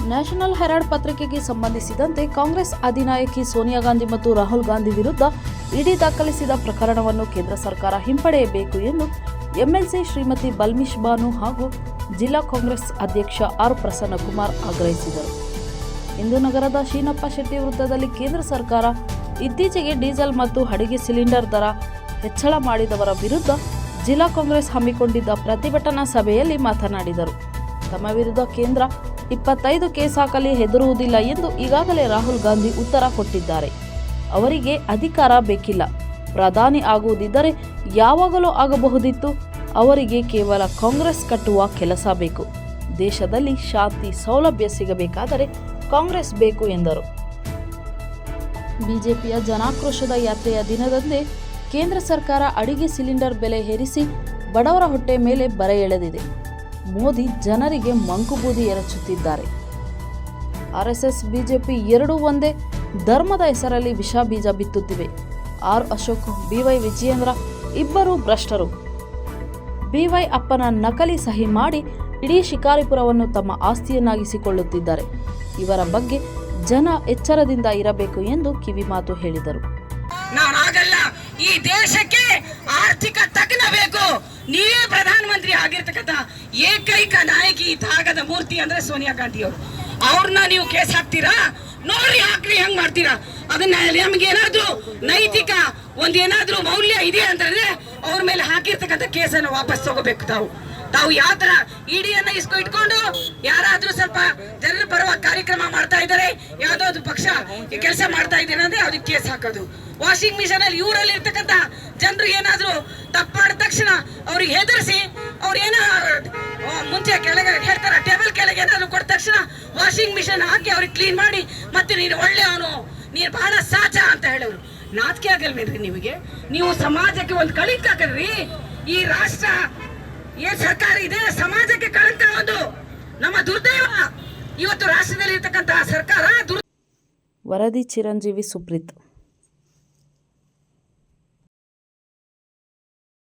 National Herald ಪತ್ರಿಕೆಗೆ ಸಂಬಂಧಿಸಿದಂತೆ ಕಾಂಗ್ರೆಸ್ ಅಧಿನಾಯಕಿ ಸೋನಿಯಾ ಗಾಂಧಿ ಮತ್ತು ರಾಹುಲ್ ಗಾಂಧಿ ವಿರುದ್ಧ ಇಡಿ ದಾಖಲಿಸಿದ ಪ್ರಕರಣವನ್ನು ಕೇಂದ್ರ ಸರ್ಕಾರ ಹಿಂಪಡೆಯಬೇಕು ಎಂದು ಎಂಎಲ್ಸಿ ಶ್ರೀಮತಿ ಬಲ್ಮಿಶ್ ಬಾನು ಹಾಗೂ ಜಿಲ್ಲಾ ಕಾಂಗ್ರೆಸ್ ಅಧ್ಯಕ್ಷ ಆರ್ ಪ್ರಸನ್ನಕುಮಾರ್ ಆಗ್ರಹಿಸಿದರು. ಇಂದು ನಗರದ ಶೀನಪ್ಪ ಶೆಟ್ಟಿ ವೃತ್ತದಲ್ಲಿ ಕೇಂದ್ರ ಸರ್ಕಾರ ಇತ್ತೀಚೆಗೆ ಡೀಸೆಲ್ ಮತ್ತು ಅಡುಗೆ ಸಿಲಿಂಡರ್ ದರ ಹೆಚ್ಚಳ ಮಾಡಿದವರ ವಿರುದ್ಧ ಜಿಲ್ಲಾ ಕಾಂಗ್ರೆಸ್ ಹಮ್ಮಿಕೊಂಡಿದ್ದ ಪ್ರತಿಭಟನಾ ಸಭೆಯಲ್ಲಿ ಮಾತನಾಡಿದರು. ತಮ್ಮ ವಿರುದ್ಧ ಕೇಂದ್ರ 25 ಕೇಸ್ ಹಾಕಲಿ ಹೆದರುವುದಿಲ್ಲ ಎಂದು ಈಗಾಗಲೇ ರಾಹುಲ್ ಗಾಂಧಿ ಉತ್ತರ ಕೊಟ್ಟಿದ್ದಾರೆ. ಅವರಿಗೆ ಅಧಿಕಾರ ಬೇಕಿಲ್ಲ, ಪ್ರಧಾನಿ ಆಗುವುದಿದ್ದರೆ ಯಾವಾಗಲೂ ಆಗಬಹುದಿತ್ತು. ಅವರಿಗೆ ಕೇವಲ ಕಾಂಗ್ರೆಸ್ ಕಟ್ಟುವ ಕೆಲಸ ಬೇಕು. ದೇಶದಲ್ಲಿ ಶಾಂತಿ ಸೌಲಭ್ಯ ಸಿಗಬೇಕಾದರೆ ಕಾಂಗ್ರೆಸ್ ಬೇಕು ಎಂದರು. ಬಿಜೆಪಿಯ ಜನಾಕ್ರೋಶದ ಯಾತ್ರೆಯ ದಿನದಂದೇ ಕೇಂದ್ರ ಸರ್ಕಾರ ಅಡುಗೆ ಸಿಲಿಂಡರ್ ಬೆಲೆ ಏರಿಸಿ ಬಡವರ ಹೊಟ್ಟೆ ಮೇಲೆ ಬರೆ ಎಳೆದಿದೆ. ಮೋದಿ ಜನರಿಗೆ ಮಂಕುಬೂದಿ ಎರಚುತ್ತಿದ್ದಾರೆ. ಆರ್ಎಸ್ಎಸ್ ಬಿಜೆಪಿ ಎರಡೂ ಒಂದೇ ಧರ್ಮದ ಹೆಸರಲ್ಲಿ ವಿಷ ಬೀಜ ಬಿತ್ತುತ್ತಿವೆ. ಆರ್ ಅಶೋಕ್, ಬಿವೈ ವಿಜಯೇಂದ್ರ ಇಬ್ಬರು ಭ್ರಷ್ಟರು. ಬಿವೈ ಅಪ್ಪನ ನಕಲಿ ಸಹಿ ಮಾಡಿ ಇಡೀ ಶಿಕಾರಿಪುರವನ್ನು ತಮ್ಮ ಆಸ್ತಿಯನ್ನಾಗಿಸಿಕೊಳ್ಳುತ್ತಿದ್ದಾರೆ. ಇವರ ಬಗ್ಗೆ ಜನ ಎಚ್ಚರದಿಂದ ಇರಬೇಕು ಎಂದು ಕಿವಿಮಾತು ಹೇಳಿದರು. ನಾನಾಗಲ್ಲ, ಈ ದೇಶಕ್ಕೆ ಆರ್ಥಿಕ ತಜ್ಞ ಬೇಕು. ನೀವೇ ಪ್ರಧಾನಮಂತ್ರಿ ಆಗಿರ್ತಕ್ಕಂಥ ಏಕೈಕ ನಾಯಕಿ ತ್ಯಾಗದ ಮೂರ್ತಿ ಅಂದ್ರೆ ಸೋನಿಯಾ ಗಾಂಧಿ ಅವರು. ಅವ್ರನ್ನ ನೀವು ಕೇಸ್ ಹಾಕ್ತೀರಾ? ನೋಡ್ರಿ, ಹಾಕ್ರಿ, ಹೆಂಗ್ ಮಾಡ್ತೀರಾ? ಅದನ್ನ ನಮ್ಗೆ ಏನಾದ್ರು ನೈತಿಕ ಒಂದೇನಾದ್ರೂ ಮೌಲ್ಯ ಇದೆ ಅಂತಂದ್ರೆ ಅವ್ರ ಮೇಲೆ ಹಾಕಿರ್ತಕ್ಕಂಥ ಕೇಸನ್ನು ವಾಪಸ್ ತಗೋಬೇಕು. ತಾವು ಯಾವ ತರ ಇಡಿಯನ್ನ ಇಟ್ಕೊಂಡು ಯಾರಾದ್ರೂ ಸ್ವಲ್ಪ ಜನರ ಪರವಾಗಿ ಕಾರ್ಯಕ್ರಮ ಮಾಡ್ತಾ ಇದ್ದಾರೆ, ಯಾವ್ದೋ ಒಂದು ಪಕ್ಷ ಕೆಲಸ ಮಾಡ್ತಾ ಇದ್ದೇನೆ ಅಂದ್ರೆ ಅದಕ್ಕೆ ಕೇಸ್ ಹಾಕೋದು. ವಾಷಿಂಗ್ ಮಿಷನ್ ಅಲ್ಲಿ ಊರಲ್ಲಿ ಇರ್ತಕ್ಕಂಥ ಜನರು ಏನಾದ್ರು ತಪ್ಪು ಮಾಡಿದ ತಕ್ಷಣ ಅವ್ರಿಗೆ ಹೆದರ್ಸಿ ಅವ್ರು ಏನೋ ಮುಂಚೆ ಕೆಳಗೆ ಹೇಳ್ತಾರ, ಟೇಬಲ್ ಕೆಳಗೆ ಏನಾದ್ರು ಕೊಟ್ಟ ತಕ್ಷಣ ವಾಷಿಂಗ್ ಮಿಷನ್ ಹಾಕಿ ಅವ್ರಿಗೆ ಕ್ಲೀನ್ ಮಾಡಿ ಮತ್ತೆ ನೀನು ಒಳ್ಳೆಯವನು, ನೀನು ಬಹಳ ಸಾಚ ಅಂತ ಹೇಳೋರು. ನಾಚಿಕೆ ಆಗಲ್ವೇನ್ರಿ ನಿಮಗೆ? ನೀವು ಸಮಾಜಕ್ಕೆ ಒಂದು ಕಳಿತ ಹಾಕಲ್ರಿ. ಈ ರಾಷ್ಟ್ರ ಏನ್ ಸರ್ಕಾರ ಇದೆ, ಸಮಾಜಕ್ಕೆ ಕಳಂಕ ಒಂದು ನಮ್ಮ ದುರ್ದೈವ. ಇವತ್ತು ರಾಷ್ಟ್ರದಲ್ಲಿ ಇರ್ತಕ್ಕಂತಹ ಸರ್ಕಾರ ವರದಿ ಚಿರಂಜೀವಿ ಸುಪ್ರೀತ್.